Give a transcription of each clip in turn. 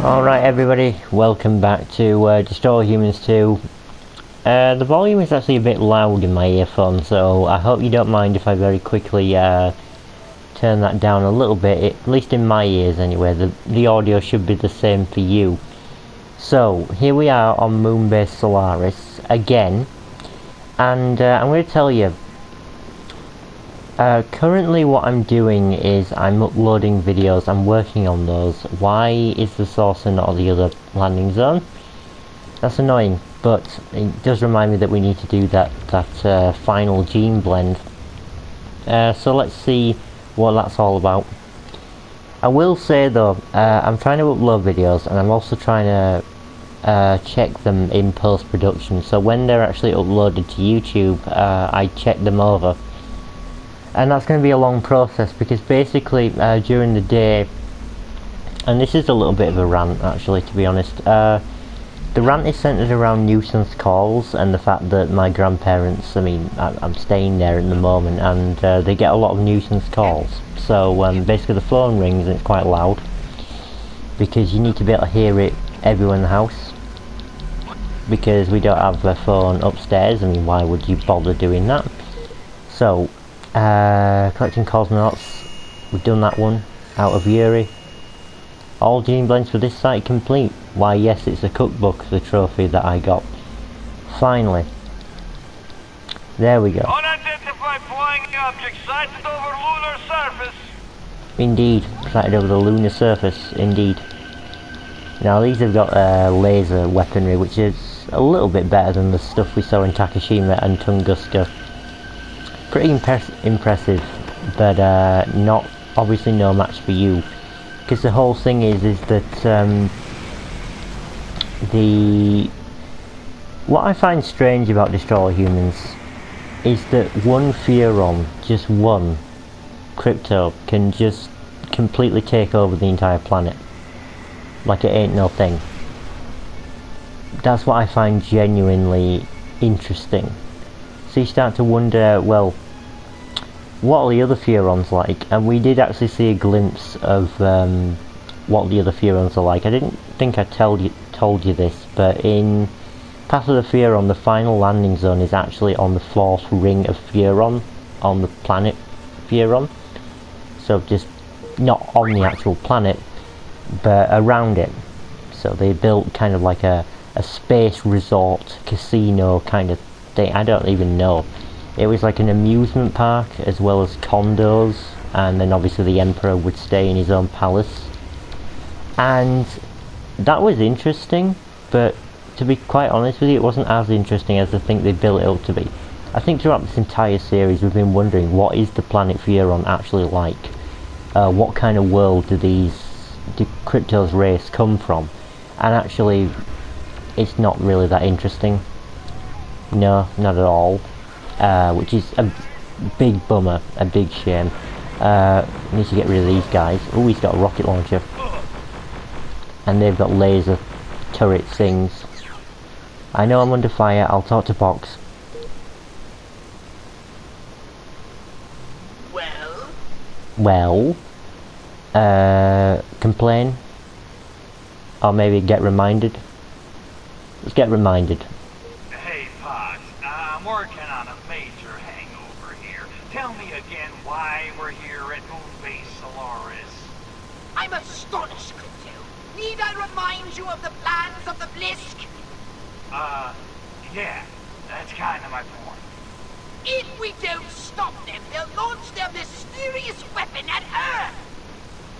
Alright everybody, welcome back to Destroy Humans 2. The volume is actually a bit loud in my earphones, so I hope you don't mind if I very quickly turn that down a little bit, at least in my ears anyway. The audio should be the same for you. So, here we are on Moonbase Solaris, again, and I'm going to tell you, currently what I'm doing is I'm uploading videos, I'm working on those. Why is the Saucer not the other landing zone? That's annoying, but it does remind me that we need to do that final gene blend. So let's see what that's all about. I will say though, I'm trying to upload videos and I'm also trying to check them in post-production. So when they're actually uploaded to YouTube, I check them over. And that's going to be a long process because basically during the day, and this is a little bit of a rant actually, to be honest, the rant is centered around nuisance calls and the fact that my grandparents, I mean, I'm staying there at the moment, and they get a lot of nuisance calls. So basically the phone rings and it's quite loud because you need to be able to hear it everywhere in the house, because we don't have a phone upstairs. I mean, why would you bother doing that? So collecting cosmonauts, we've done that one, out of Yuri. All gene blends for this site complete. Why yes, it's a cookbook, the trophy that I got. Finally. There we go. Unidentified flying object sighted over lunar surface. Indeed, sighted over the lunar surface, indeed. Now these have got laser weaponry, which is a little bit better than the stuff we saw in Takashima and Tunguska. Pretty impressive, but not, obviously no match for you, because the whole thing is that what I find strange about Destroy Humans is that one Furon, just one crypto, can just completely take over the entire planet like it ain't no thing. That's what I find genuinely interesting. So you start to wonder, well, what are the other Furons like? And we did actually see a glimpse of what the other Furons are like. I didn't think I told you this, but in Path of the Furon, the final landing zone is actually on the fourth ring of Furon, on the planet Furon. So just not on the actual planet, but around it. So they built kind of like a space resort casino kind of thing. I don't even know. It was like an amusement park as well as condos, and then obviously the Emperor would stay in his own palace. And that was interesting, but to be quite honest with you, it wasn't as interesting as I think they built it up to be. I think throughout this entire series we've been wondering, what is the planet Furon actually like? What kind of world do Crypto's race come from? And actually, it's not really that interesting. No, not at all. Which is a big bummer, a big shame. Need to get rid of these guys. Oh, he's got a rocket launcher. And they've got laser turret things. I know I'm under fire, I'll talk to Pox. Well? Complain? Or maybe get reminded? Let's get reminded. Hey, Pox, I'm working on a major hangover here. Tell me again why we're here at Moonbase Solaris. I'm astonished, Crypto. Need I remind you of the plans of the Blisk? Yeah, that's kind of my point. If we don't stop them, they'll launch their mysterious weapon at Earth,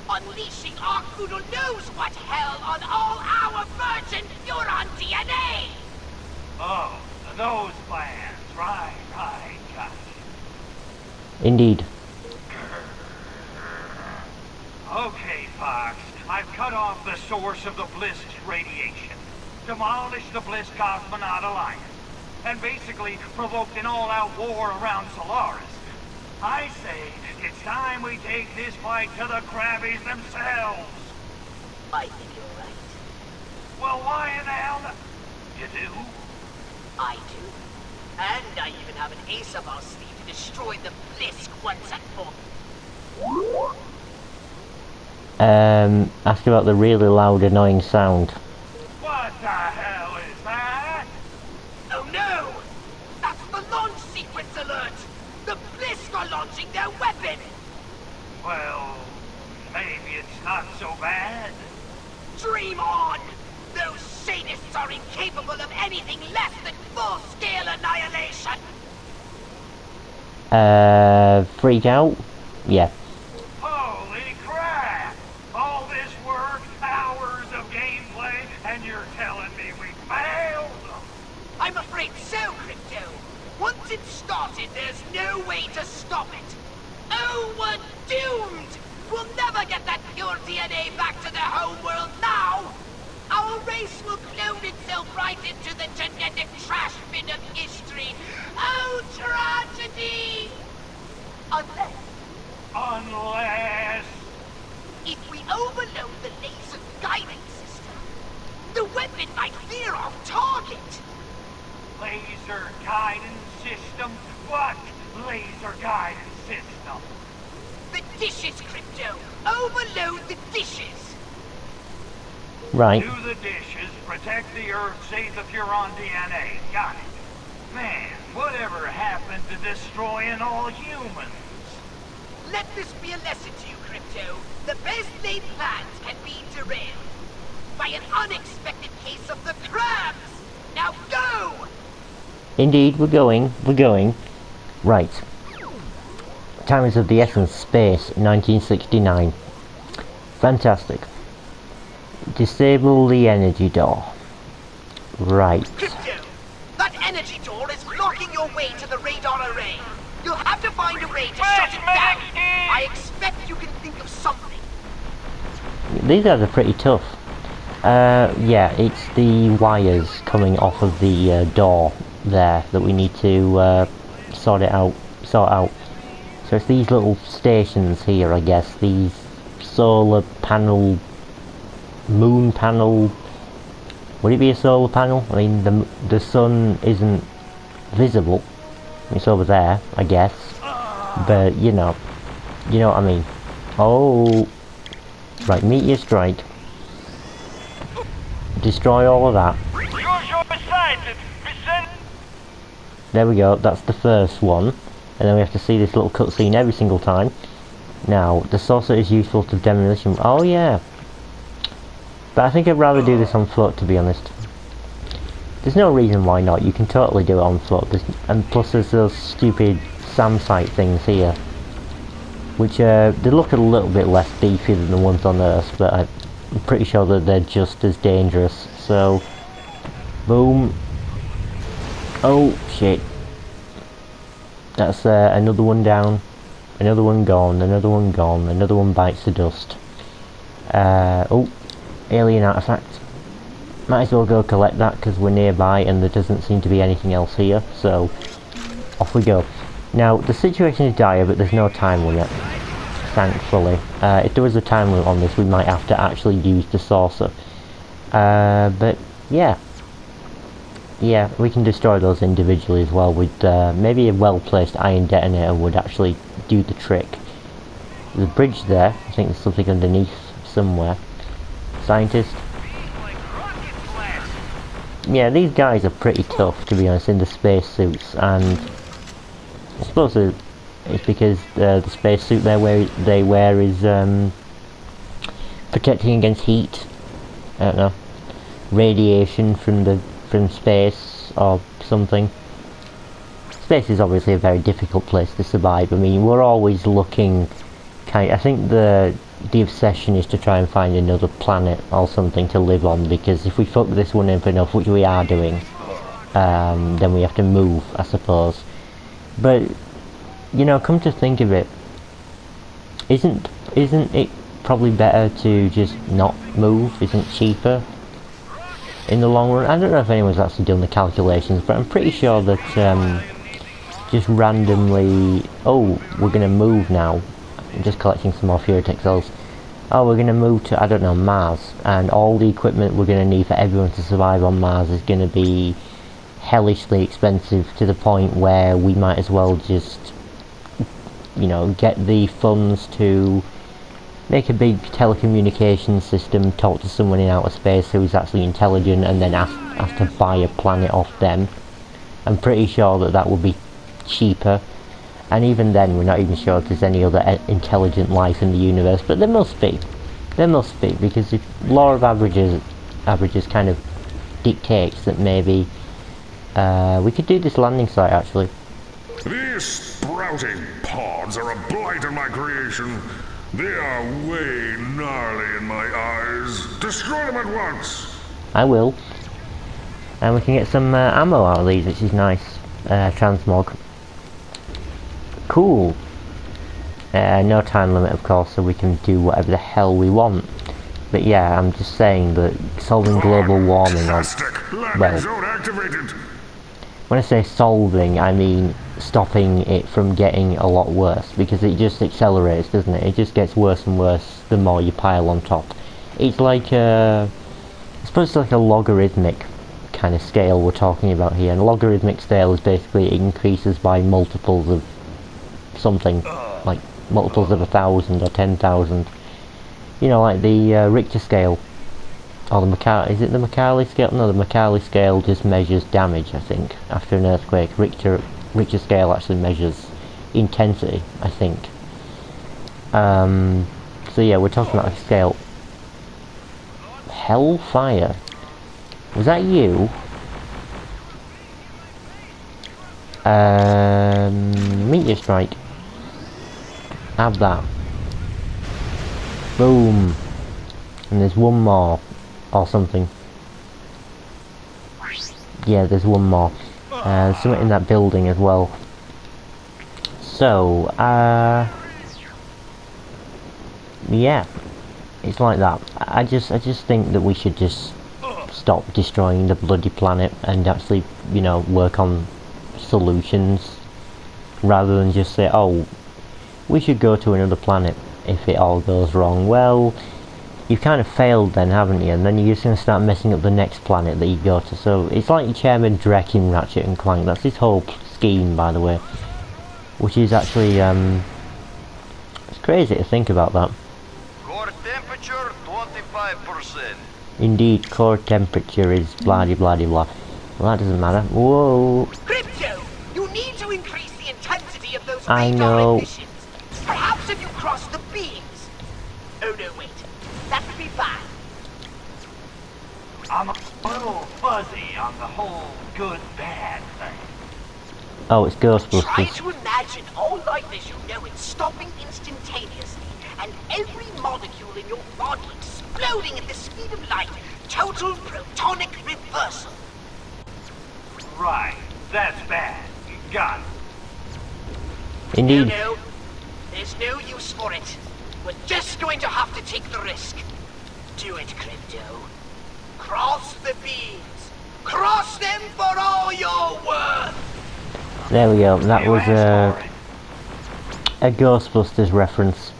unleashing Arcboodle knows what hell on all our virgin Furon DNA! Oh, those plans. Right, gotcha. Indeed. Okay, Fox, I've cut off the source of the Blisk's radiation, demolished the Blisk Cosmonaut Alliance, and basically provoked an all-out war around Solaris. I say, it's time we take this fight to the Krabbies themselves. I think you're right. Well, why in the hell not? You do? I do. And I even have an ace up our sleeve to destroy the Blisk once and for all. Ask about the really loud, annoying sound. What the hell is that? Oh no! That's the launch sequence alert! The Blisk are launching their weapon! Well, maybe it's not so bad. Dream on! Those sadists are incapable of anything less than full-scale annihilation! Freak out? Yeah. Holy crap! All this work, hours of gameplay, and you're telling me we failed? I'm afraid so, Crypto. Once it's started, there's no way to stop it. Oh, we're doomed! We'll never get that pure DNA back to the homeworld now! Our race will clone itself right into the genetic trash bin of history. Oh, tragedy! Unless... If we overload the laser guidance system, the weapon might veer off target. Laser guidance system? What laser guidance system? The dishes, Crypto. Overload the dishes. Right. Do the dishes, protect the Earth, save the Furon DNA. Got it. Man, whatever happened to destroying all humans? Let this be a lesson to you, Crypto. The best laid plans can be derailed by an unexpected case of the crabs. Now go! Indeed, we're going. Right. Time is of the essence. Space, 1969. Fantastic. Disable the energy door. Right. Crypto, that energy door is blocking your way to the radar array. You'll have to find a way to shut it down. I expect you can think of something. These guys are pretty tough. Yeah, it's the wires coming off of the door there that we need to sort out. So it's these little stations here, I guess. These solar panel, moon panel. Would it be a solar panel? I mean, the sun isn't visible. It's over there, I guess. But you know what I mean. Oh, right, meteor strike. Destroy all of that. There we go, that's the first one. And then we have to see this little cutscene every single time. Now, the saucer is useful to demolition. Oh yeah. But I think I'd rather do this on foot, to be honest. There's no reason why not. You can totally do it on foot. And plus there's those stupid SAM site things here. Which, they look a little bit less beefy than the ones on Earth, but I'm pretty sure that they're just as dangerous. So, boom. Oh, shit. That's another one down. Another one gone. Another one gone. Another one bites the dust. Oh, alien artifact. Might as well go collect that because we're nearby and there doesn't seem to be anything else here. So, off we go. Now, the situation is dire, but there's no time limit, thankfully. If there was a time limit on this, we might have to actually use the saucer. But, yeah. Yeah, we can destroy those individually as well. With maybe a well-placed ion detonator would actually do the trick. There's a bridge there. I think there's something underneath somewhere. Scientist. Yeah, these guys are pretty tough, to be honest, in the spacesuits, and I suppose it's because the spacesuit they wear is protecting against heat. I don't know, radiation from space or something. Space is obviously a very difficult place to survive. I mean, we're always looking. I think the obsession is to try and find another planet or something to live on, because if we fuck this one up enough, which we are doing, then we have to move, I suppose. But you know, come to think of it, isn't it probably better to just not move? Isn't cheaper in the long run? I don't know if anyone's actually done the calculations, but I'm pretty sure that just randomly, oh, we're gonna move now. I'm just collecting some more Furotex cells. Oh, we're going to move to, I don't know, Mars, and all the equipment we're going to need for everyone to survive on Mars is going to be hellishly expensive, to the point where we might as well just, you know, get the funds to make a big telecommunications system, talk to someone in outer space who's actually intelligent, and then ask to buy a planet off them. I'm pretty sure that that would be cheaper, and even then we're not even sure if there's any other intelligent life in the universe, but there must be. There must be, because if law of averages kind of dictates that maybe we could do this landing site actually. These sprouting pods are a blight on my creation. They are way gnarly in my eyes. Destroy them at once! I will. And we can get some ammo out of these, which is nice. Transmog. Cool. No time limit, of course, so we can do whatever the hell we want. But yeah, I'm just saying that solving global warming, well, Zone activated. when I say solving, I mean stopping it from getting a lot worse, because it just accelerates, doesn't it? It just gets worse and worse the more you pile on top. It's like I suppose it's like a logarithmic kind of scale we're talking about here, and a logarithmic scale is basically it increases by multiples of something, like multiples of 1,000 or 10,000. You know, like the Richter scale, or the is it the Mercalli scale? No, the Mercalli scale just measures damage, I think, after an earthquake. Richter scale actually measures intensity, I think. So yeah, we're talking about a scale. Hellfire. Was that you? Meteor strike. Have that. Boom. And there's one more. Or something. Yeah, there's one more. There's something in that building as well. So, yeah. It's like that. I just think that we should just stop destroying the bloody planet and actually, you know, work on solutions. Rather than just say, oh, we should go to another planet if it all goes wrong. Well, you've kind of failed then, haven't you? And then you're just going to start messing up the next planet that you go to. So it's like Chairman Drek in Ratchet and Clank. That's his whole scheme, by the way. Which is actually, it's crazy to think about that. Core temperature 25%. Indeed, core temperature is blah blah blah blah. Well, that doesn't matter. Whoa! Crypto, you need to increase the intensity of those I radar know. emissions. Perhaps if you cross the beams. Oh no, wait. That would be bad. I'm a little fuzzy on the whole good-bad thing. Oh, it's Try Ghostbusters. to imagine all life as you know it stopping instantaneously, and every molecule in your body exploding at the speed of light. Total protonic reversal. Right, that's bad. Got it. Indeed. No, there's no use for it. We're just going to have to take the risk. Do it, Crypto. Cross the beams. Cross them for all you're worth. There we go. That You was asked for it. a Ghostbusters reference.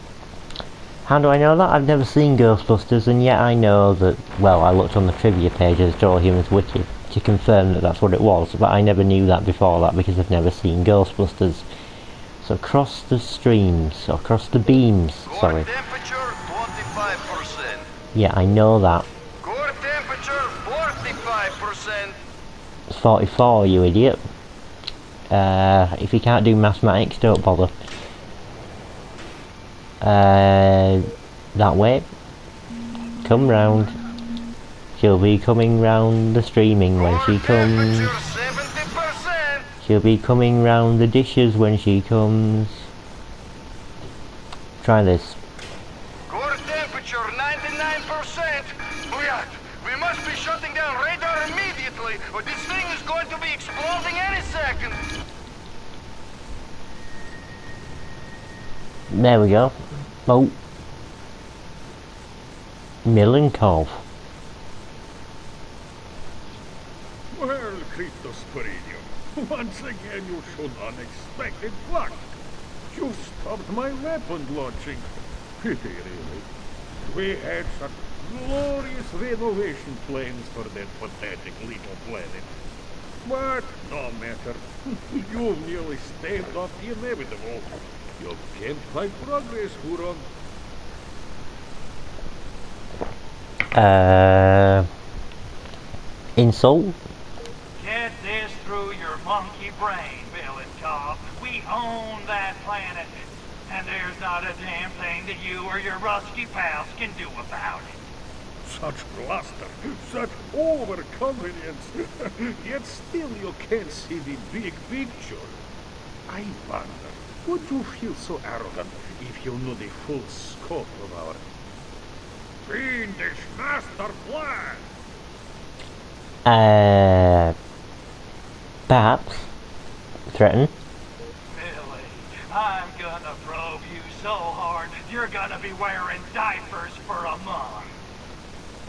How do I know that? I've never seen Ghostbusters, and yet I know that, well, I looked on the trivia page of Destroy All Humans Wiki to confirm that that's what it was, but I never knew that before that because I've never seen Ghostbusters. So cross the streams, or cross the beams, sorry. Core temperature 25%. Yeah, I know that. Core temperature 45%. It's 44, you idiot. If you can't do mathematics, don't bother. That way. Come round. She'll be coming round the streaming when she comes. Temperature 70%. She'll be coming round the dishes when she comes. Try this. Core temperature 99%. Blyat, we must be shutting down radar immediately, or this thing is going to be exploding any second. There we go. Oh. Milenkov. Well, Christos Peridium, once again you showed unexpected luck. You stopped my weapon launching. Pity, really. We had such glorious renovation plans for that pathetic little planet. But no matter. You've nearly staved off the inevitable. You can't fight progress, Huron. Insult? Get this through your monkey brain, Bill and Cobb. We own that planet. And there's not a damn thing that you or your rusky pals can do about it. Such bluster, such overconfidence, yet still you can't see the big picture. I wonder, would you feel so arrogant if you knew the full scope of our fiendish master plan? Perhaps. Threaten? Billy, I'm gonna probe you so hard, you're gonna be wearing diapers for a month.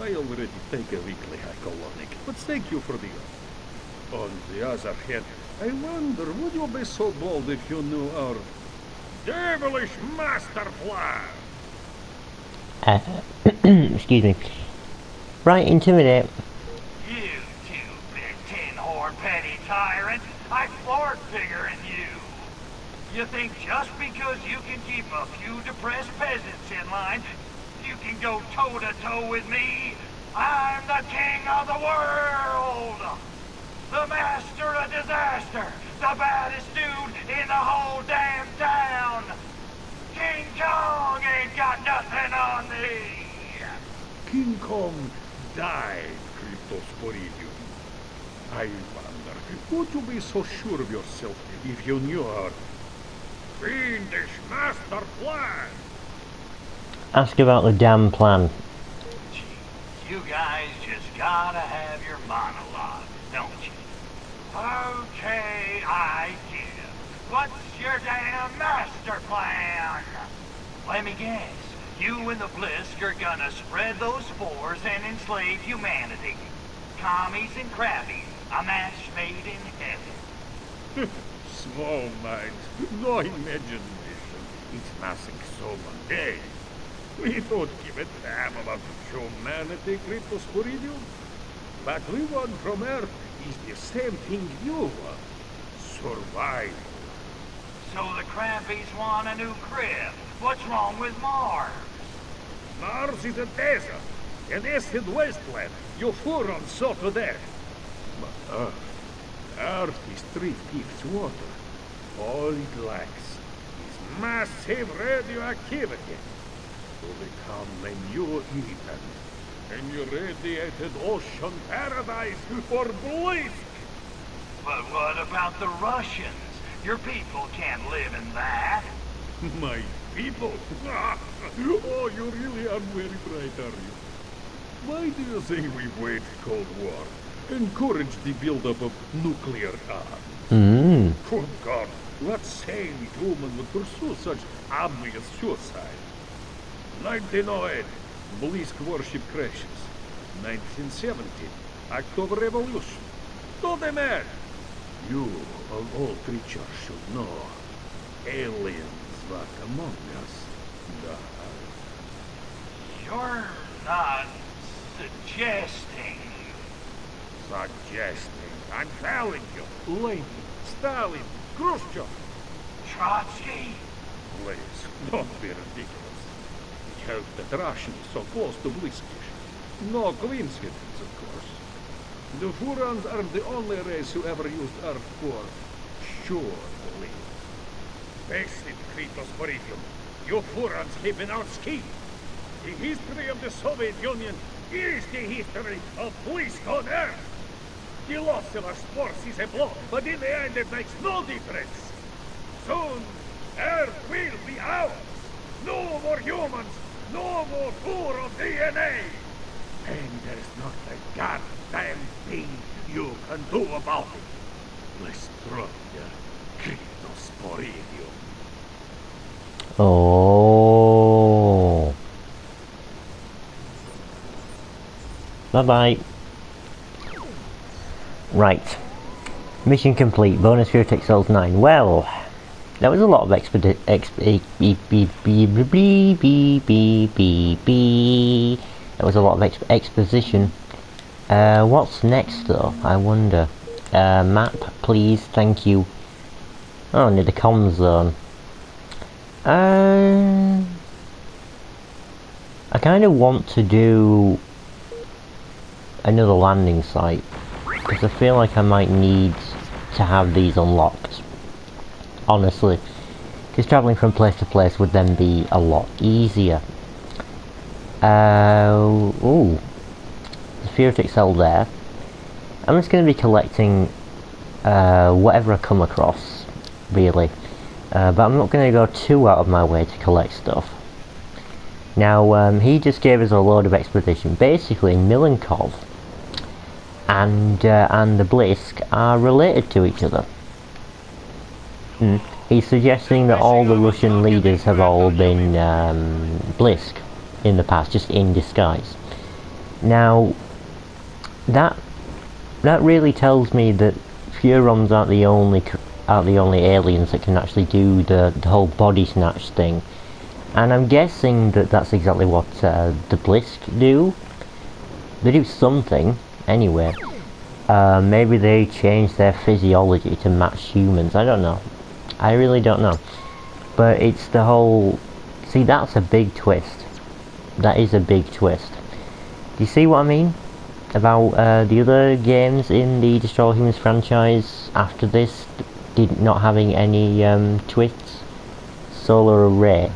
I already take a weekly hycolonic, but thank you for the offer. On the other hand, I wonder, would you be so bold if you knew our devilish master plan? Excuse me. Right, intimidate. You two big tin-whore petty tyrants, I floored figuring you. You think just because you can keep a few depressed peasants in line, you can go toe-to-toe with me? I'm the king of the world! The master of disaster! The baddest dude in the whole damn town! King Kong ain't got nothing on me! King Kong died, Cryptosporidium. I wonder, would you be so sure of yourself if you knew our fiendish master plan? Ask about the damn plan. Jeez, you guys just gotta have your monologue, don't you? Okay, I give. What's your damn master plan? Let me guess. You and the Blisk are gonna spread those spores and enslave humanity. Commies and crabbies, a match made in heaven. Small minds, no imagination. It's nothing so mundane. We don't give a damn about humanity, Cryptosporidium. What we want from Earth is the same thing you want. Survival. So the crabbies want a new crib. What's wrong with Mars? Mars is a desert, an acid wasteland. You Furons saw to that. But Earth is 3/5 water. All it lacks is massive radioactivity to become a new Eden. An irradiated ocean paradise for Blisk. But what about the Russians? Your people can't live in that. My people? Oh, you really are very bright, are you? Why do you think we wage Cold War? Encourage the buildup of nuclear arms? Good God, what sane human would pursue such obvious suicide? 1908, Blisk warship crashes. 1970, October Revolution. Do the math. You, of all creatures, should know. Aliens walk among us. You're not suggesting. Suggesting. I'm telling you. Lenin, Stalin, Khrushchev. Trotsky? Please, don't be ridiculous. It helped that Russians so close to Bliskish. No coincidence, of course. The Furons aren't the only race who ever used Earth for surely. Face it, Cryptosporidium. You Furons have been outskied. The history of the Soviet Union is the history of Blisk on Earth. The loss of our sports is a blow, but in the end it makes no difference. Soon, Earth will be ours. No more humans, no more Furon DNA. And there's not a goddamn thing you can do about it. Destroy the Cryptosporidium. Oh. Bye-bye. Right. Mission complete. Bonus Fear Texels 9. Well, that was a lot of That was a lot of exposition. What's next though? I wonder. Map, please. Thank you. Oh, near the comms zone. I kind of want to do another landing site, because I feel like I might need to have these unlocked, honestly, because travelling from place to place would then be a lot easier. Ooh, the Furitic cell there. I'm just going to be collecting whatever I come across, really, but I'm not going to go too out of my way to collect stuff. Now, he just gave us a load of exposition. Basically, Milenkov and the Blisk are related to each other. He's suggesting that all the Russian leaders have all been Blisk in the past, just in disguise. Now, that really tells me that Furons aren't the only aliens that can actually do the whole body snatch thing. And I'm guessing that that's exactly what the Blisk do. They do something, anyway. Maybe they change their physiology to match humans, I don't know. I really don't know. But it's the whole... See, that's a big twist. That is a big twist. Do you see what I mean? About the other games in the Destroy All Humans franchise after this not having any twists? Solar Array.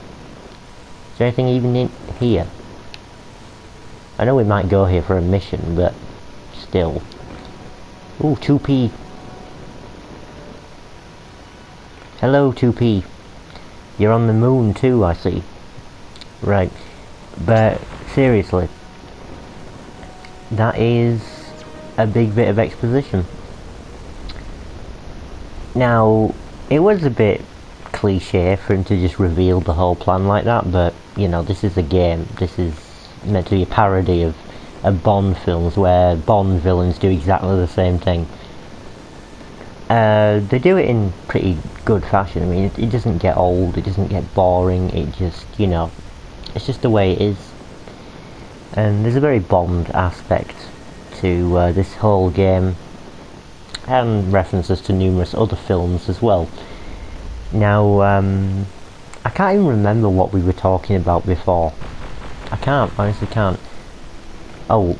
Is there anything even in here? I know we might go here for a mission, but still. Ooh, 2P. Hello, 2P. You're on the moon too, I see. Right. But, seriously. That is a big bit of exposition. Now, it was a bit cliche for him to just reveal the whole plan like that, but, you know, this is a game. This is meant to be a parody of Bond films where Bond villains do exactly the same thing. They do it in pretty good fashion. I mean, it doesn't get old, it doesn't get boring, it just, you know, it's just the way it is. And there's a very Bond aspect to this whole game, and references to numerous other films as well. Now, I can't even remember what we were talking about before. I can't, honestly can't. Oh,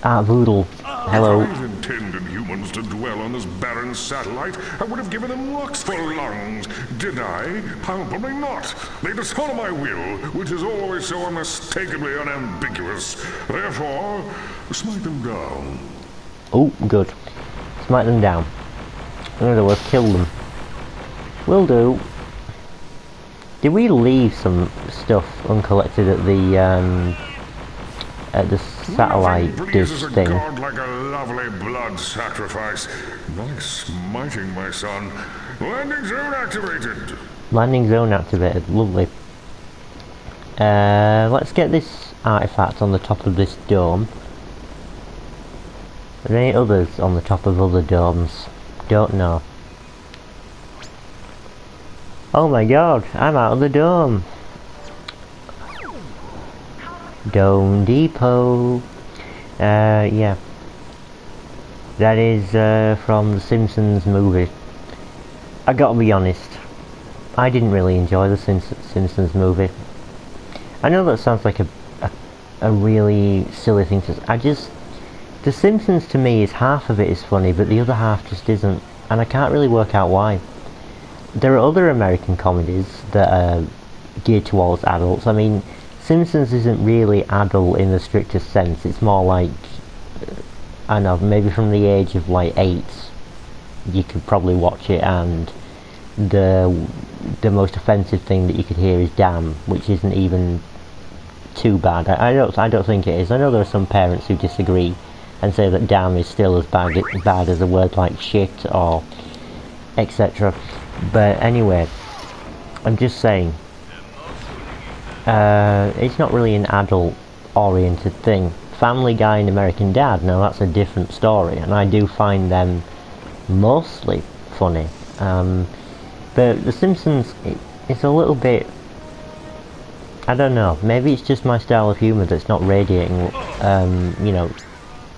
Voodle, hello. If I intended humans to dwell on this barren satellite, I would have given them locks for lungs. Did I? Probably not. They just follow my will, which is always so unmistakably unambiguous. Therefore, smite them down. Oh, good. Smite them down. In other words, kill them. Will do. Did we leave some stuff uncollected at the satellite dish thing? God like a lovely blood sacrifice. Nice smiting, my son. Landing zone activated. Landing zone activated. Lovely. Let's get this artifact on the top of this dome. Are there any others on the top of other domes? Don't know. Oh my god, I'm out of the dome. Dome Depot. Yeah. That is from the Simpsons movie. I gotta be honest, I didn't really enjoy the Simpsons movie. I know that sounds like a really silly thing to say. The Simpsons to me is half of it is funny, but the other half just isn't, and I can't really work out why. There are other American comedies that are geared towards adults. I mean, Simpsons isn't really adult in the strictest sense. It's more like, I don't know, maybe from the age of like 8, you could probably watch it, and the most offensive thing that you could hear is "damn," which isn't even too bad. I don't think it is. I know there are some parents who disagree and say that "damn" is still as bad as a word like "shit" or etc. But anyway, I'm just saying, it's not really an adult-oriented thing. Family Guy and American Dad, now that's a different story, and I do find them mostly funny. But The Simpsons, it's a little bit, I don't know, maybe it's just my style of humour that's not radiating, you know,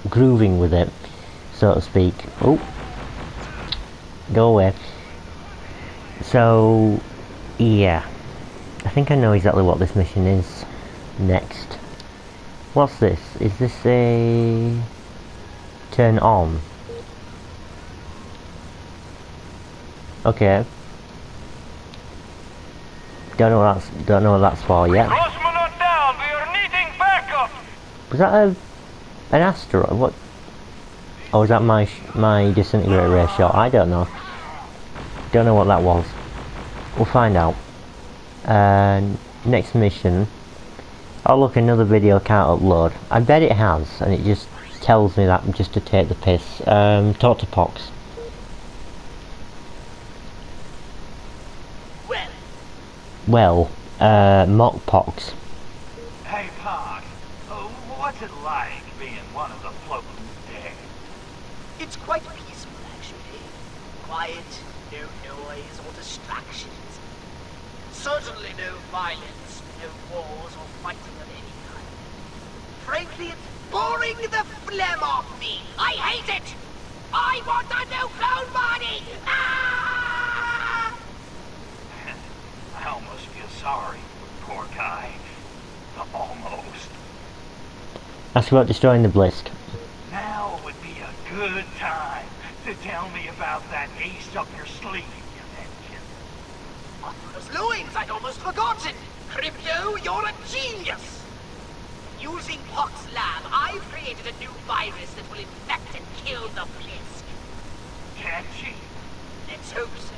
grooving with it, so to speak. Oh, go away. So, yeah, I think I know exactly what this mission is next. What's this? Is this a turn on? Okay. Don't know what that's for yet. Cosmonaut down, we are needing backup! Was that an asteroid? What? Or was that my disintegrator ray shot? I don't know. Don't know what that was. We'll find out. Next mission. Oh look, another video can't upload. I bet it has, and it just tells me that just to take the piss. Talk to Pox. Well, Mock Pox. Hey, Pox, what's it like being one of the floating dead? It's quite peaceful, actually. Quiet, no noise or distractions. Certainly no violence, no wars or fighting of any kind. Frankly, it's boring the phlegm off me. I hate it! I want a new clone body! Ah! I almost feel sorry for the poor guy. Almost. Ask about destroying the Blisk. Now would be a good time to tell me about that ace up your sleeve you mentioned. Those loins, I'd almost forgotten! Crypto, you're a genius! Using Pox Lab, I've created a new virus that will infect and kill the Blisk. Catchy. Let's hope so.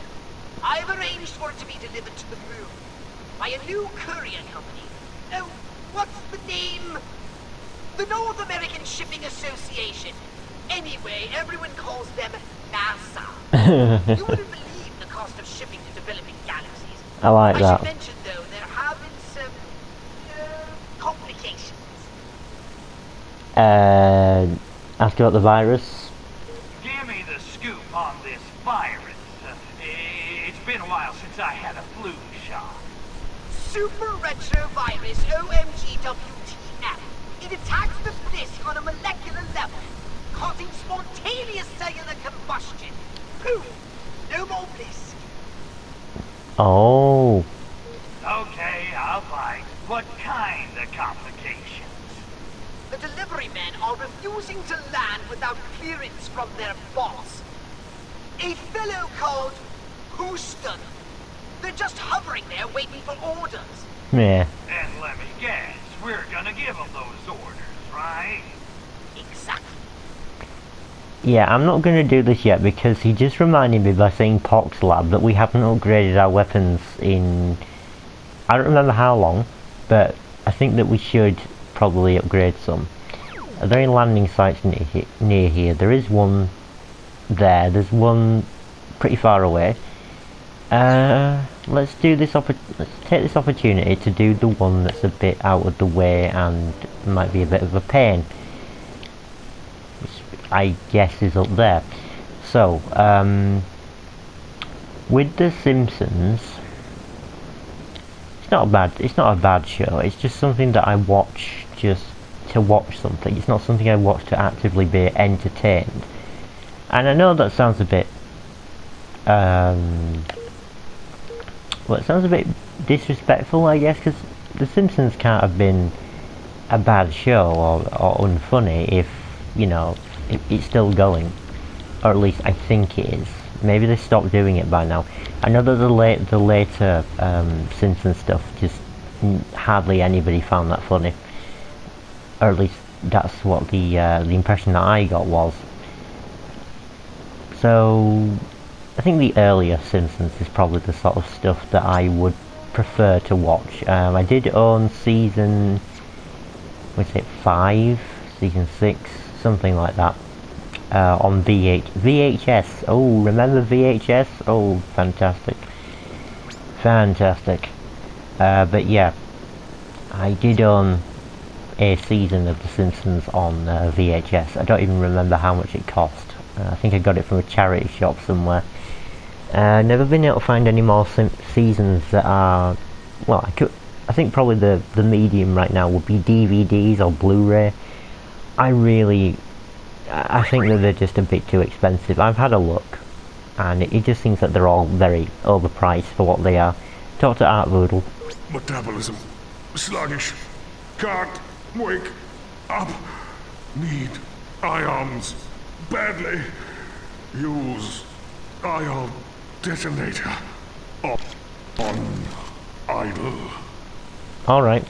I've arranged for it to be delivered to the moon by a new courier company. Oh, what's the name? The North American Shipping Association. Anyway, everyone calls them NASA. You wouldn't believe the cost of shipping to developing galaxies. I like I that. should mention, though, there have been some complications. Ask about the virus. Give me the scoop on this virus. It's been a while since I had a flu shot. Super Retrovirus OMGWTF. It attacks the Blisk on a molecular level, causing spontaneous cellular combustion. Poof! No more Blisk. Oh. Okay, I'll fight. What kind of complications? The delivery men are refusing to land without clearance from their boss. A fellow called Houston. They're just hovering there waiting for orders. Yeah. And let me guess, we're gonna give them those orders, right? Exactly. Yeah, I'm not going to do this yet because he just reminded me by saying Pox Lab that we haven't upgraded our weapons in... I don't remember how long, but I think that we should probably upgrade some. Are there any landing sites near here? There is one there. There's one pretty far away. Let's take this opportunity to do the one that's a bit out of the way and might be a bit of a pain, which I guess is up there. So, with The Simpsons, it's not a bad show. It's just something that I watch just to watch something. It's not something I watch to actively be entertained. And I know that sounds a bit well, it sounds a bit disrespectful, I guess, because The Simpsons can't have been a bad show or unfunny if, you know, it's still going. Or at least I think it is. Maybe they stopped doing it by now. I know that the later Simpsons stuff, just hardly anybody found that funny. Or at least that's what the impression that I got was. So... I think the earlier Simpsons is probably the sort of stuff that I would prefer to watch. I did own season, what's it, 5, season 6, something like that, on VHS. Oh, remember VHS? Oh, fantastic. Fantastic. But yeah, I did own a season of The Simpsons on VHS. I don't even remember how much it cost. I think I got it from a charity shop somewhere. Never been able to find any more seasons that are... Well, I think probably the medium right now would be DVDs or Blu-ray. I think that they're just a bit too expensive. I've had a look, and it just seems that they're all very overpriced for what they are. Talk to Art Voodle. Metabolism. Sluggish. Can't wake up. Need ions. Badly. Use ion detonator. On idle. Alright.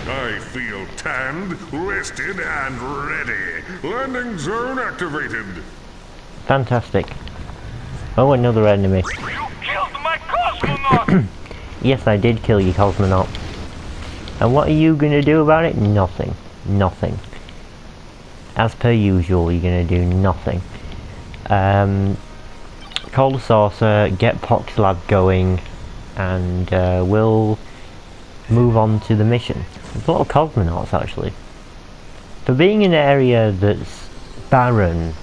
I feel tanned, rested, and ready. Landing zone activated. Fantastic. Oh, another enemy. You killed my cosmonaut! Yes, I did kill you, cosmonaut. And what are you gonna do about it? Nothing. Nothing. As per usual, you're gonna do nothing. Call the saucer, get Pox Lab going, and we'll move on to the mission. There's a lot of cosmonauts, actually. For being in an area that's barren,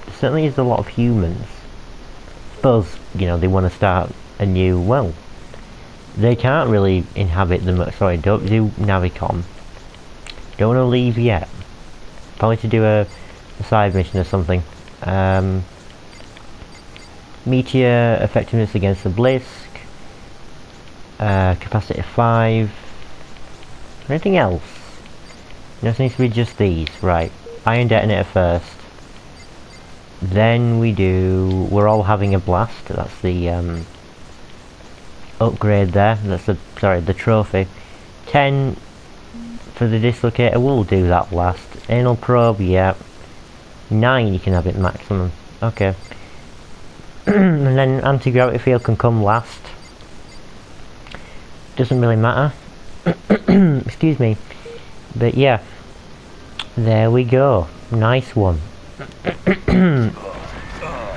there certainly is a lot of humans. Suppose, you know, they want to start a new, well, they can't really inhabit the, sorry, don't do Navicom. Don't want to leave yet. Probably to do a side mission or something. Meteor effectiveness against the Blisk. Capacity 5. Anything else? No, it needs to be just these. Right. Ion detonator first. Then we do... We're all having a blast. That's the upgrade there. That's the... Sorry, the trophy. 10 for the dislocator. We'll do that last. Anal probe, yeah. 9 you can have it maximum. Okay. And then anti-gravity field can come last. Doesn't really matter. Excuse me. But yeah. There we go. Nice one.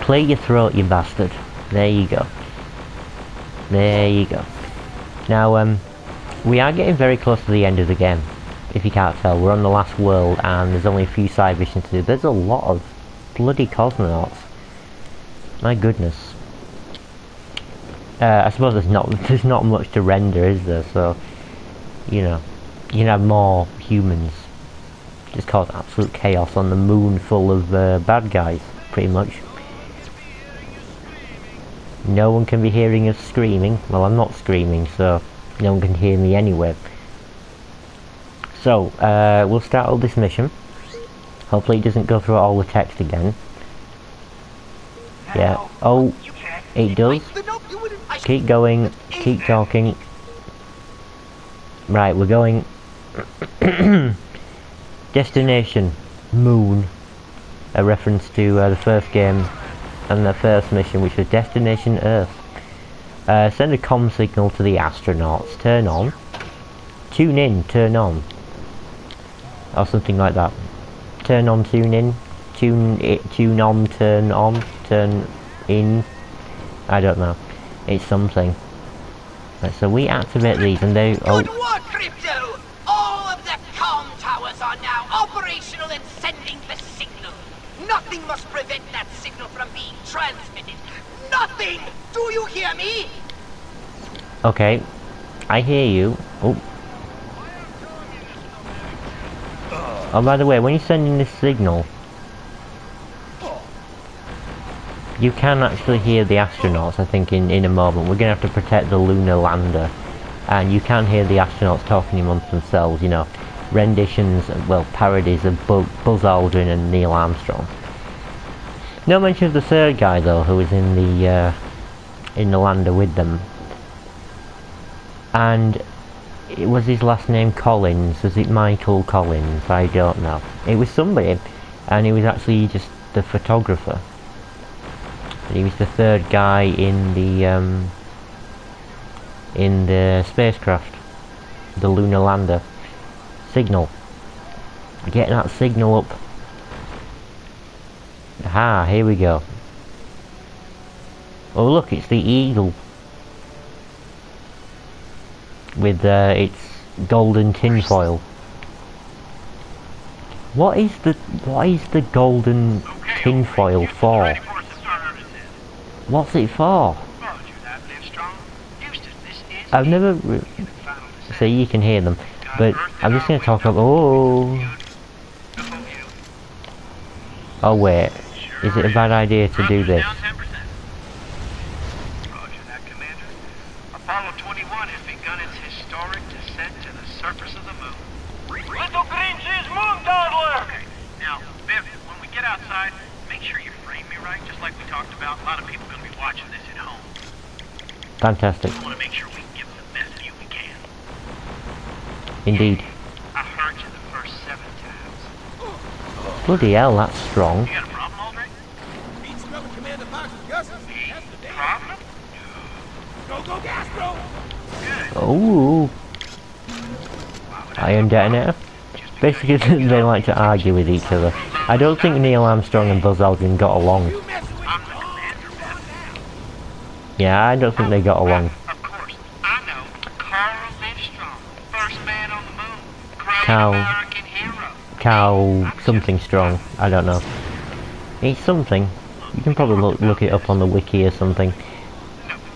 Play your throat, you bastard. There you go. There you go. Now, we are getting very close to the end of the game. If you can't tell, we're on the last world and there's only a few side missions to do. There's a lot of bloody cosmonauts. My goodness. I suppose there's not much to render, is there? So, you know, you can have more humans. Just cause absolute chaos on the moon full of bad guys, pretty much. No one can be hearing us screaming. Well, I'm not screaming, so no one can hear me anyway. So, we'll start all this mission. Hopefully it doesn't go through all the text again. Yeah. Oh, it does. Keep going. Keep talking. Right, we're going. Destination Moon. A reference to the first game and the first mission, which was Destination Earth. Send a comm signal to the astronauts. Turn on. Tune in. Turn on. Or something like that. Turn on. Tune in. Tune on. Turn on. Turn in. I don't know. It's something. Right, so we activate these and they... Oh. Good work, Crypto! All of the comm towers are now operational and sending the signal. Nothing must prevent that signal from being transmitted. Nothing! Do you hear me? Okay. I hear you. Oh. Oh, by the way, when you're sending this signal, you can actually hear the astronauts, I think, in a moment. We're going to have to protect the lunar lander. And you can hear the astronauts talking amongst themselves, you know. Renditions, well, parodies of Buzz Aldrin and Neil Armstrong. No mention of the third guy, though, who was in the lander with them. And was his last name Collins? Was it Michael Collins? I don't know. It was somebody, and he was actually just the photographer. He was the third guy in the spacecraft, the lunar lander. Signal. Get that signal up. Aha, here we go. Oh look, it's the Eagle. With its golden tinfoil. What is the golden tinfoil for? What's it for? I've never... So you can hear them. But I'm just going to talk about... Oh! Oh wait. Is it a bad idea to do this? Apollo 21 has begun its historic descent to the surface of the moon. Little green cheese moon get outside. Make sure you frame me right, just like we talked about. A lot of people are going to be watching this at home. Fantastic. We want to make sure we give them the best view we can. Indeed. I heard you the first 7 times. Bloody hell, that's strong. You got a problem, Aldrich? Beat scrubbing Commander Box's guts. That's the damn. Problem? Go, Gastro! Good. Oh. Iron detonator. Basically, they like to argue with each other. I don't think Neil Armstrong and Buzz Aldrin got along. You messing with I'm the commander, man. Yeah, I don't think they got along. Of course. I know. Carl Livestrong. First man on the moon. Great Carl. American hero. Cow something strong. I don't know. It's something. You can probably look it up on the wiki or something.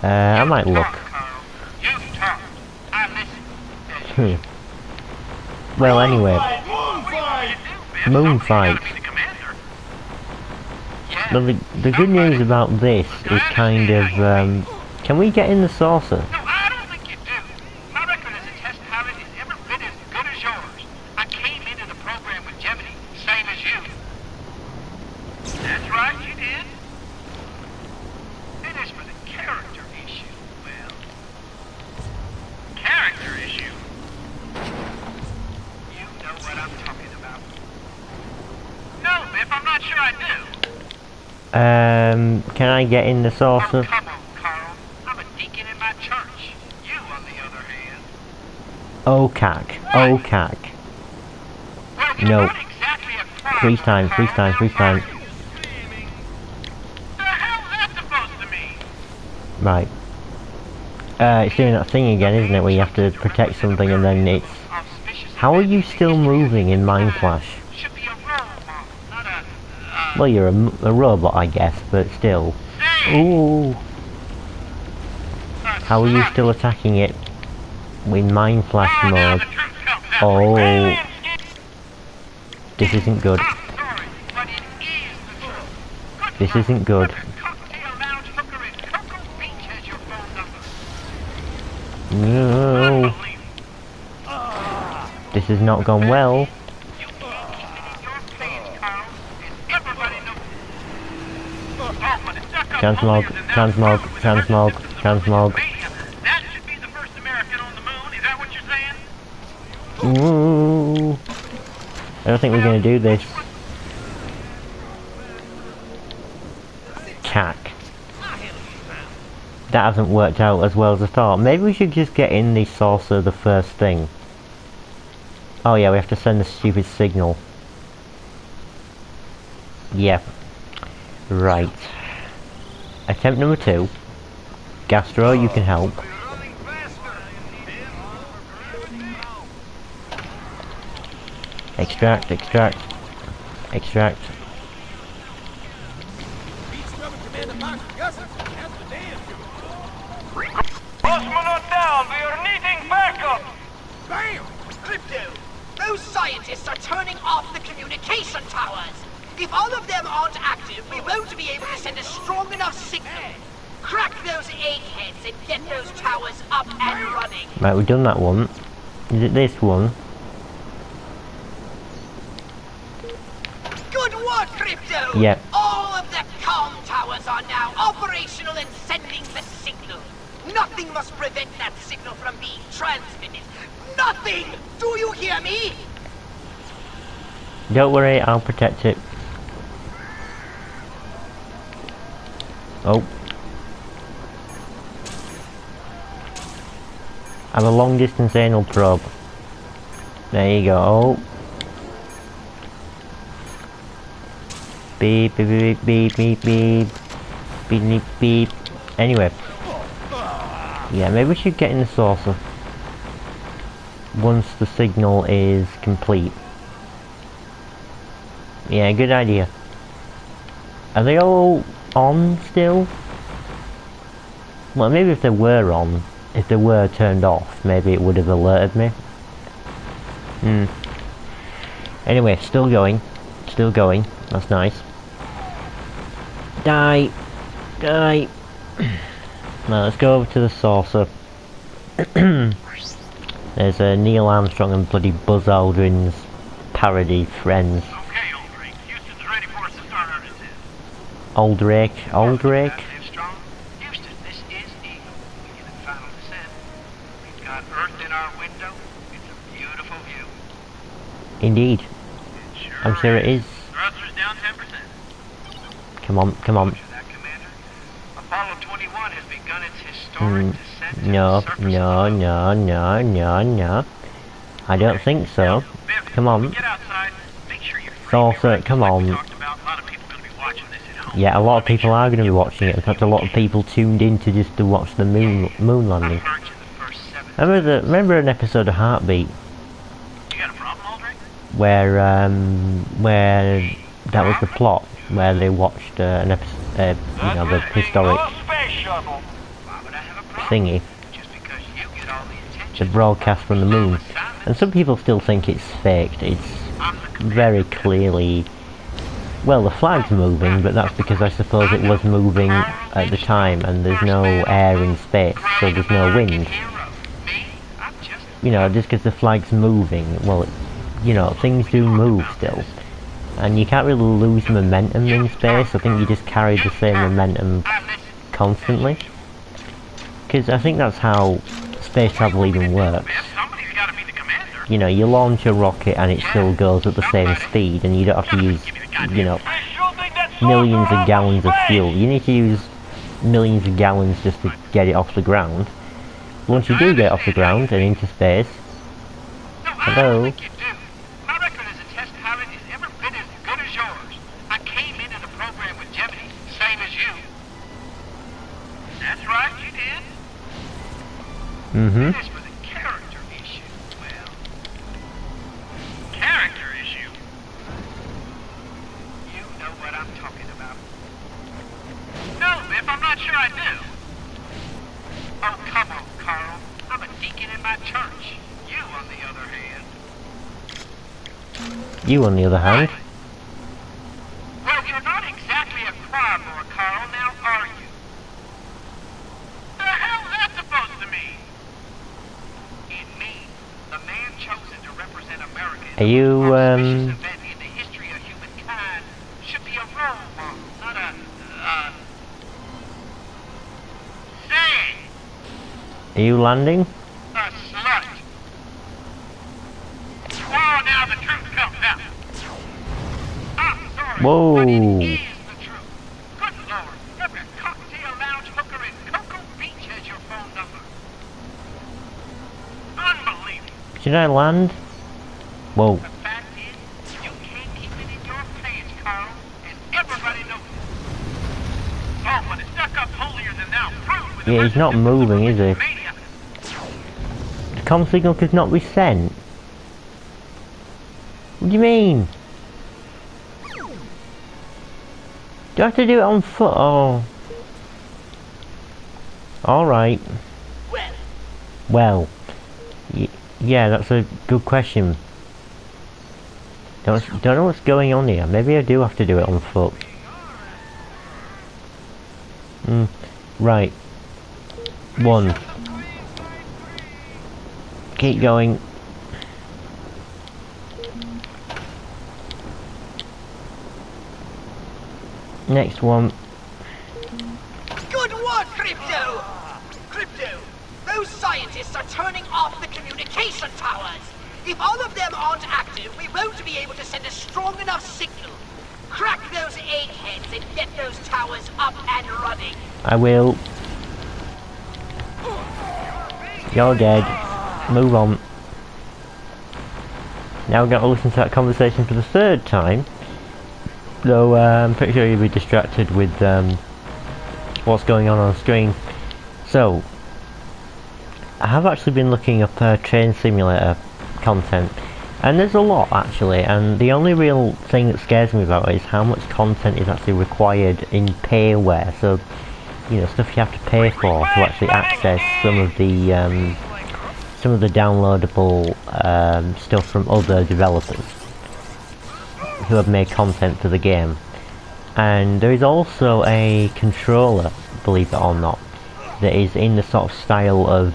I might look. Carl. You talk. I listen. Well, anyway, moon Moonfight. fight. But the good news about this is kind of, can we get in the saucer? No, I don't think you do. My record as a test pilot is every bit as good as yours. I came into the program with Gemini, same as you. That's right, you did. And as for the character issue, well... Character issue? You know what I'm talking about. No, Biff, I'm not sure I do. Can I get in the Oh, saucer? come on, Carl. I'm a deacon in my church. You, on the other hand... OCAC. OCAC. Well, you're No. not exactly a crime, Freeze time, freeze time, freeze time. The hell's that supposed to mean? Right. It's doing that thing again, isn't it, where you have to protect something and then it's... Auspicious How are event. you still moving in Mind Flash? Should be a robot, not a... Well, you're a robot, I guess, but still. Ooh. How are you still attacking it in Mind Flash mode? Oh. This isn't good. This isn't good. No. This has not gone well. Transmog, transmog, transmog, transmog. That should be the first American on the moon. Is that what you're saying? Ooh. I don't think we're gonna do this. Cack. That hasn't worked out as well as I thought. Maybe we should just get in the saucer the first thing. Oh yeah, we have to send the stupid signal. Yep. Right. Attempt number 2. Gastro, you can help. Extract, extract, extract. Beat scrubbing Commander Box's guts. That's the damn. Cosmonaut down. We are needing backup. Bam! Crypto, those scientists are turning off the communication towers. If all of them aren't active, we won't be able to send a strong enough signal. Crack those eggheads and get those towers up and running. Right, we've done that one. Is it this one? Good work, Crypto! Yep. All of the comm towers are now operational and sending the signal. Nothing must prevent that signal from being transmitted. Nothing! Do you hear me? Don't worry, I'll protect it. Oh. I have a long distance anal probe. There you go. Oh. Beep beep beep beep beep beep beep beep beep. Anyway. Yeah, maybe we should get in the saucer once the signal is complete. Yeah, good idea. Are they all on still? Well, maybe if they were on, if they were turned off, maybe it would have alerted me. Anyway, still going. Still going. That's nice. Die! Die! Now let's go over to the saucer. There's Neil Armstrong and bloody Buzz Aldrin's parody friends. Okay, Aldrich. Houston's ready for us Aldrich. Goddamn strong. Houston, this is Eagle. Beginning final descent. We've got Earth in our window. It's a beautiful view. Indeed. I'm sure it is. Thrusters down 10%. Come on, come on. Roger that, Commander. Apollo 21 has begun its historic descent to No, the surface no, of the no, no, no, no. I don't think so. Viv, Come on. Get outside. Make sure you're free. Saucer, come Like we on. talked about, a lot of people are going to be watching this at home. Yeah, a lot of people are going to be watching it. In fact, a lot of people tuned in to just to watch the moon landing. I've heard you the first 7 Remember an episode of Heartbeat You got a problem, Aldrich? where that was the plot where they watched an episode, the historic Space shuttle. Why would I have a problem? thingy, Just because you get all the the attention. broadcast from the moon, and some people still think it's faked. It's I'm the commander. very clearly, well, the flag's moving, but that's because I suppose it was moving at the time, and there's no air in space, so there's no wind. Me? I'm just You know, just because the flag's moving, well, you know, things do move still. And you can't really lose momentum in space. I think you just carry the same momentum constantly. Because I think that's how space travel even works. Somebody's got to be the commander. You know, you launch a rocket and it still goes at the same speed, and you don't have to use, you know, millions of gallons of fuel. You need to use millions of gallons just to get it off the ground. Once you do get off the ground and into space, No, I hello? don't think you do. My record as a test pilot is every bit as good as yours. I came into the program with Gemini, same as you. That's right, you did. mm-hmm. As for the character issue, well... Character issue? You know what I'm talking about. No, Biff, I'm not sure I do. Oh, come on, Carl. I'm a deacon in my church. You, on the other hand... You, on the other hand, Well, you're not exactly a choir boy, Carl, now are you? The hell's that supposed to mean? It means the man chosen to represent America in Are you, the most auspicious event in the history of humankind should be a role model, not a, say, are you landing? a slut. Oh, now the truth comes out. I'm sorry, Whoa. but it is the truth. Good Lord, every cocktail lounge hooker in Cocoa Beach has your phone number. Unbelievable. Should I land? Whoa. The fact is, you can't keep it in your pants, Carl, and everybody knows it. Oh, but it's stuck up holier than thou proved with the Yeah, he's not moving, is he? mania. The comm signal could not be sent. What do you mean? Do I have to do it on foot? Oh. Alright. Well, Well. Yeah, that's a good question. Don't know what's going on here. Maybe I do have to do it on foot. Right. 1. Keep going. Next one. good work, Crypto! Crypto, those scientists are turning off the communication towers. If all of them aren't active, we won't be able to send a strong enough signal. Crack those eggheads and get those towers up and running. I will. You're dead. Move on. Now we've got to listen to that conversation for the 3rd time. Though I'm pretty sure you'll be distracted with what's going on screen. So, I have actually been looking up train simulator content, and there's a lot actually, and the only real thing that scares me about it is how much content is actually required in payware. So, you know, stuff you have to pay for to actually access some of the downloadable stuff from other developers who have made content for the game. And there is also a controller, believe it or not, that is in the sort of style of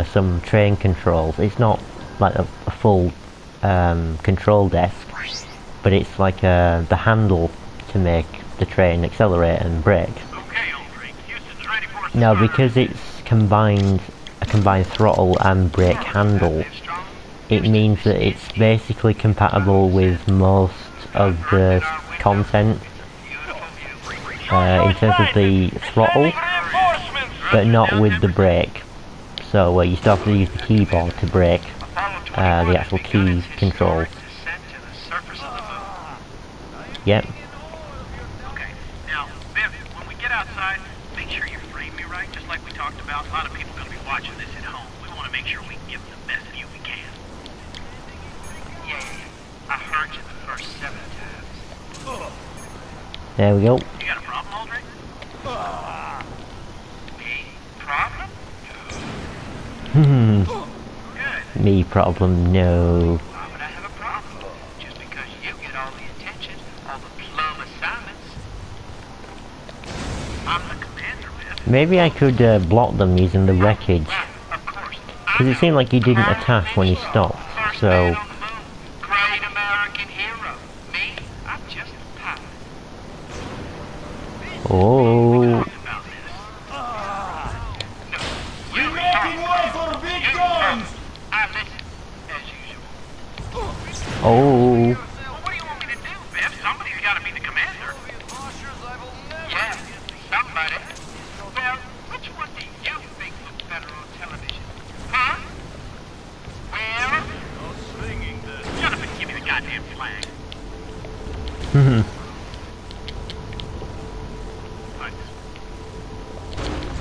some train controls. It's not like a full control desk, but it's like the handle to make the train accelerate and brake. Okay, Aldrich. Houston's ready for us. Now, because it's a combined throttle and brake handle, it means that it's basically compatible with most of the content in terms of the throttle, but not with the brake. So you still have to use the keyboard to brake, the actual key control. Yep. Okay. Now, Biff, when we get outside, make sure you frame me right, just like we talked about. A lot of people are going to be watching this at home. We want to make sure we give them the best view we can. Yeah. I heard you the first 7 times. There we go. You got a problem, Aldrich? Me? Problem? Good. Me problem, no. Why would I have a problem? Just because you get all the attention, all the plum assignments. I'm the commander, Biff. Maybe I could block them using the wreckage, Right, of course. because it seemed like he didn't attack when he stopped, First so... man on the moon. Great American hero. Me? I'm just a pilot. Oh... About this. No. You making way for big guns! I listen, as usual. Oh... Well, what do you want me to do, Biff? Somebody's got to be the commander. Yeah, somebody. Well, which one do you think looks better on television? Huh? Well? Shut up and give me the goddamn flag.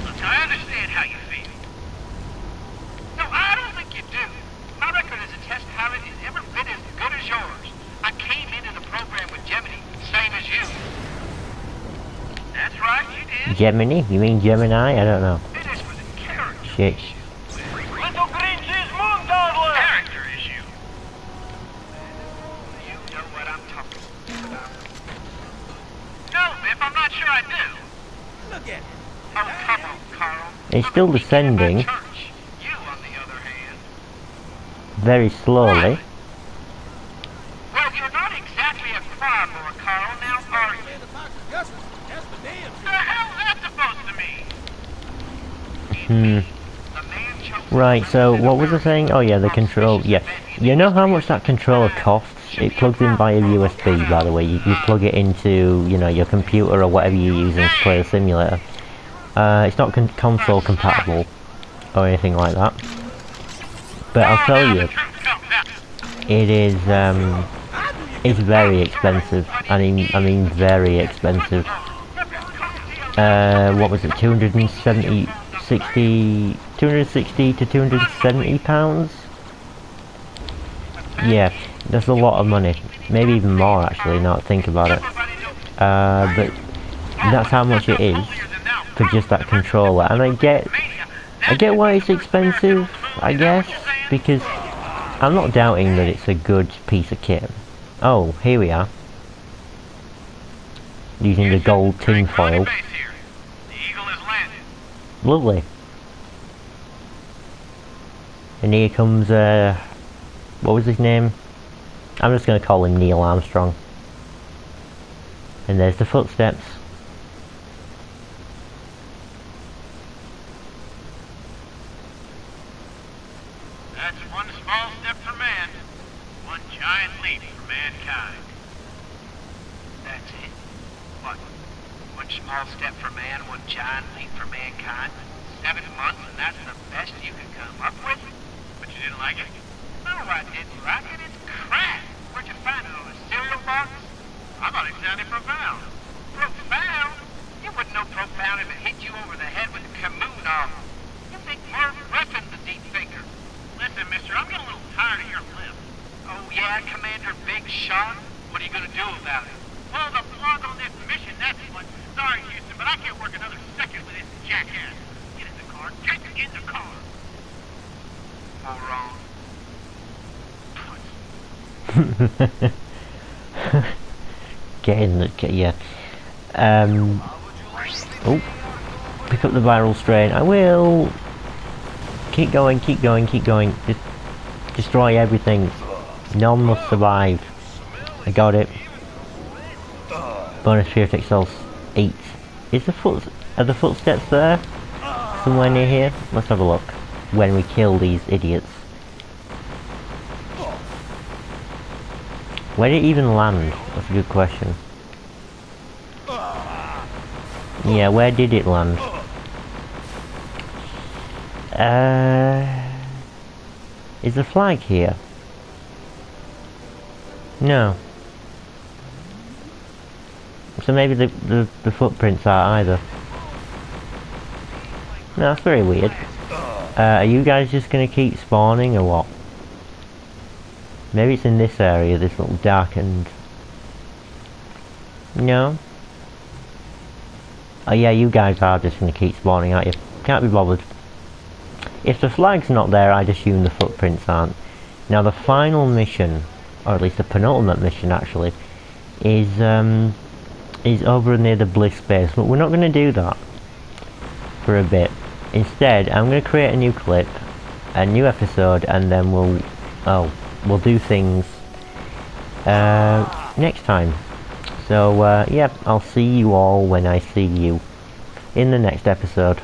Look, I understand how you feel. No, I don't think you do. My record as a test pilot is every bit as good as yours. I came into the program with Gemini, same as you. That's right, you did. Gemini? You mean Gemini? I don't know. It is with a character Shit. issue. Little green cheese moon dawdler! Character issue. You know what I'm talking about. No, Biff, I'm not sure I do. Look at it. Oh, come on, Carl. It's still I'm a deacon in my descending. church. You, on the other hand. Very slowly. Well, you're not exactly a crime boy, Carl, now are you? Man, the box of Gus's. That's the damn The hell's that supposed to mean? The man chose Right, so what was I saying? Oh yeah, the control, yeah. You know how much that controller costs? It plugs in via USB, by the way. You plug it into, you know, your computer or whatever you're using to play the simulator. It's not console compatible or anything like that. But I'll tell you, it is, it's very expensive. I mean very expensive. What was it, 260 to 270 pounds? Yeah, that's a lot of money. Maybe even more actually, now that I think about it. But that's how much it is for just that controller. And I get why it's expensive, I guess, because I'm not doubting that it's a good piece of kit. Oh, here we are. Using the gold tin foil. The Eagle has landed. Lovely. And here comes, what was his name? I'm just going to call him Neil Armstrong. And there's the footsteps. That's one small step for man, one giant leap for mankind. That's it. What? One small step for man, one giant leap for mankind? 7 months, and that's the best you could come up with? But you didn't like it? No, I didn't like it. It's crap. Where'd you find it, on a cereal box? I thought it sounded profound. Profound? You wouldn't know profound if it hit you over the head with a Camus novel. You think Merv Griffin's a deep thinker. Listen, mister, I'm getting a little tired of your lip. Oh, yeah, Commander Big Shot? What are you gonna do about it? Well, the plug on this mission, that's what. Sorry, Houston, but I can't work another second with this jackass. Get in the car. Get in the car. Moron. Yeah. Oh, pick up the viral strain. I will. Keep going, keep going, keep going. Just destroy everything. None must survive. I got it. Bonus fear to excel 8. Are the footsteps there? Somewhere near here? Let's have a look. When we kill these idiots. Where did it even land? That's a good question. Yeah, where did it land? Is the flag here? No. So maybe the footprints are either. No, that's very weird. Are you guys just gonna keep spawning or what? Maybe it's in this area, this little darkened... No? Oh yeah, you guys are just gonna keep spawning, aren't you? Can't be bothered. If the flag's not there, I'd assume the footprints aren't. Now the final mission, or at least the penultimate mission actually, is over near the Bliss base, but we're not going to do that for a bit. Instead, I'm going to create a new clip, a new episode, and then we'll do things next time. So yeah, I'll see you all when I see you in the next episode.